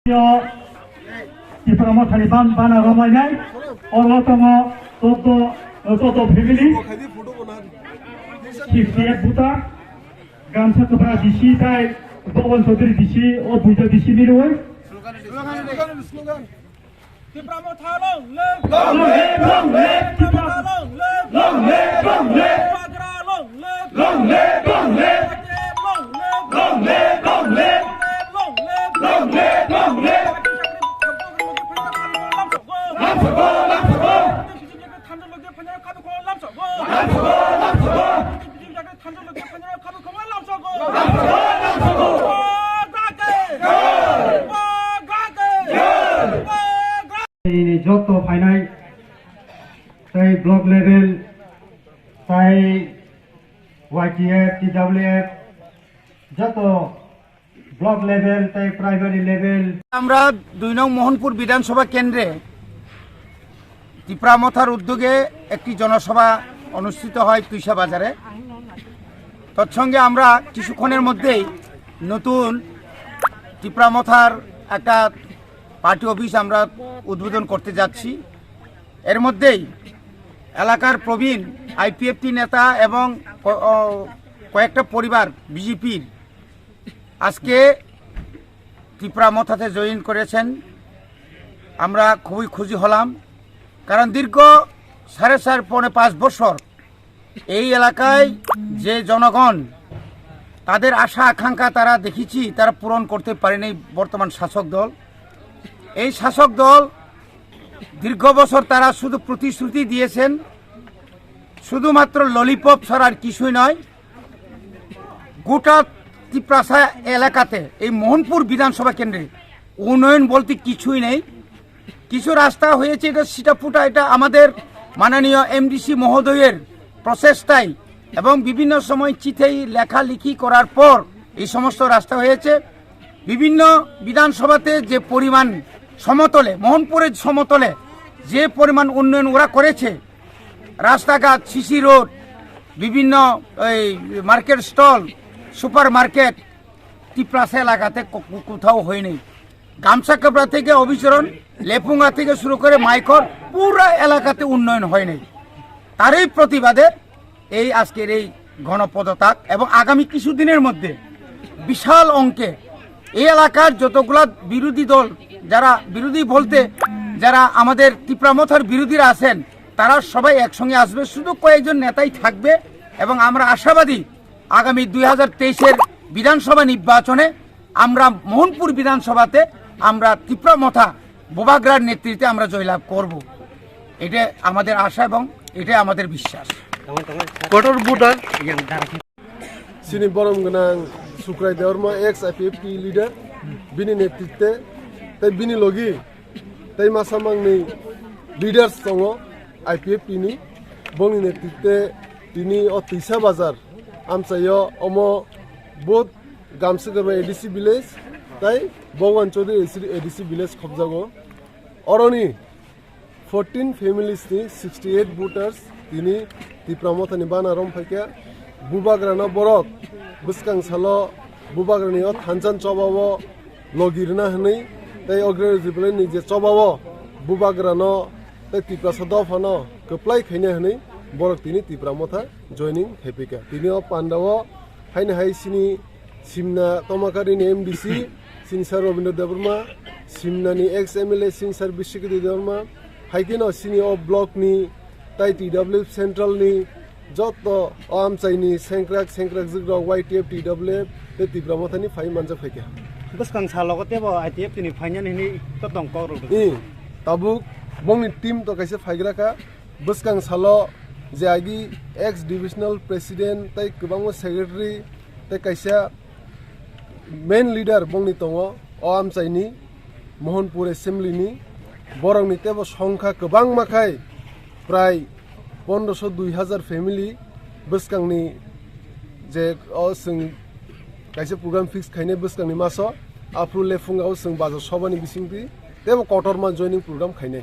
Tiframo Taliban bana Romanai, Olotomo, Toto family, 58 Buta, Gamsa Kabra Dishi, Bowen Sodri Dishi, or Buja Dishi Mirway. Tiframo Talong, long live, long live, long live, long live, long live, long live, long live, long live, long live, long live. যত final তাই block level তাই YTF TWF যত block level তাই primary level আমরা ২ নং মোহনপুর বিধানসভা কেন্দ্রে টিপ্রামথার উদ্যোগে একটি জনসভা অনুষ্ঠিত হয় তুইসা বাজারে। তৎসঙ্গে আমরা কিছুক্ষণের মধ্যেই নতুন টিপ্রামথার একটা পার্টি অফিস আমরা উদ্বোধন করতে যাচ্ছি। এর মধ্যেই এলাকার প্রবীণ আইপিএফটি নেতা এবং কয়েকটা পরিবার বিজেপির আজকে টিপ্রামথাতে জয়েন করেছেন। আমরা খুবই খুশি হলাম, কারণ দীর্ঘ 4.5 বছর এই এলাকায় যে জনগণ তাদের আশা আকাঙ্ক্ষা তারা দেখেছি তারা পূরণ করতে পারেনি বর্তমান শাসক দল। এই শাসক দল দীর্ঘ বছর তারা শুধু প্রতিশ্রুতি দিয়েছেন, শুধুমাত্র ললিপপ ছাড়া আর কিছুই নয়। গোটা টিপ্রাসা এলাকাতে এই মোহনপুর বিধানসভা কেন্দ্রে উন্নয়ন বলতে কিছুই নেই। কিছু রাস্তা হয়েছে, এটা সিটাপুটা, এটা আমাদের মাননীয় এমডিসি মহোদয়ের প্রচেষ্টায় এবং বিভিন্ন সময় চিঠি লেখালেখি করার পর এই সমস্ত রাস্তা হয়েছে। বিভিন্ন বিধানসভাতে যে পরিমাণ সমতলে, মোহনপুরের সমতলে যে পরিমাণ উন্নয়ন ওরা করেছে, রাস্তাঘাট, সিসি রোড, বিভিন্ন market stall, super market Tiprasa এলাকাতে কোথাও হয়নি। গামছা কাপড়া থেকে অভিচরণ, লেপুঙ্গা থেকে শুরু করে মাইকর পুরো এলাকাতে উন্নয়ন হয়নি। তারই প্রতিবাদে এই আজকের এই গণপদত্যাগ এবং আগামী কিছুদিনের মধ্যে বিশাল অঙ্কে এই এলাকার যতগুলা বিরোধী দল, যারা বিরোধী বলতে যারা আমাদের টিপ্রামথার বিরোধীরা আছেন, তারা সবাই একসঙ্গে আসবে। শুধু কয়েকজন নেতাই থাকবে এবং আমরা আশাবাদী আগামী 2023-এর বিধানসভা নির্বাচনে আমরা মোহনপুর বিধানসভাতে আমরা টিপ্রামথা বোবাগ্রার নেতৃত্বে আমরা জয়লাভ করব। এটা আমাদের আশা এবং এটা আমাদের বিশ্বাস। কটর বুটার সিনি বরমগনাং সুক্রাই দেওয়ারমা এক্স আইপিএফটি লিডার বিনি নেতৃত্বে তাই বিনি লগি তাই মাসামাংনি লিডার্স দङ আইপিএফটিনি বংনি নেতৃত্বে তিনি তুইসা বাজার আমসাयो অম বহুত গামসিগরমা এডিসি ভিলেজ তাই ভগবান চৌধুরী এডিসি ভিলেজ খবজাগো অরনি 14 ফ্যামিলিসনি 68 ভোটার্স তিনি টিপ্রামথানি বানারম ফাইকা বুবাগ্রানা বরক বুসকাং সালো বুবাগ্রানিও থানচান চবাবো লগিরনা হनै তাই অগ্রজিবলে নিজে চবাবো বুবাগ্রানো তাই টিপ্রাসা দফানো কুপ্লাই খাইনে হनै বরক তিনি টিপ্রামথা জয়নিং হেপিকা তিনিও পান্ডাও হাইনে হাই সিনি সিমনা তমাকারিনি এমডিসি সিনসার রবীন্দ্র দেববর্মা সিমনানি এক্স এমএলএ সিনসার বিশ্বকৃতি দেববর্মা হাইকিনো সিনি ও ব্লকনি তাই টিডব্লিউএফ সেন্ট্রালনি যত আমচাইনি সেংক্রাক জিগ্র YTF TWF তে টিপ্রামথানি ফাই মানজা ফাইকা বসকাং সালগতে ব ITF নি ফাইনাল হিনি ততং কর তাবুক বংনি টিম তো কাইছে ফাইগ্রাকা বসকাং সালো যে আগি এক্স ডিভিশনাল প্রেসিডেন্ট তাই গোबां সেক্রেটারি তাই কাইসা মেন লিডার বংনি দङ আমচাইনি মোহনপুর এসেম্বলিনি বরংনি তেব সংখ্যা गोबां माखाय প্রায় 1500-2000 ফ্যামিলি বসকাংনি যে जों কাইসে প্রোগ্রাম ফিক্স খাইনে বসকাংনি মাসো আপ্রুল লেফুঙ্গাও जों বাজার সবানি বিসিংতি তেব কটरमा জয়নিং প্রোগ্রাম খাইনে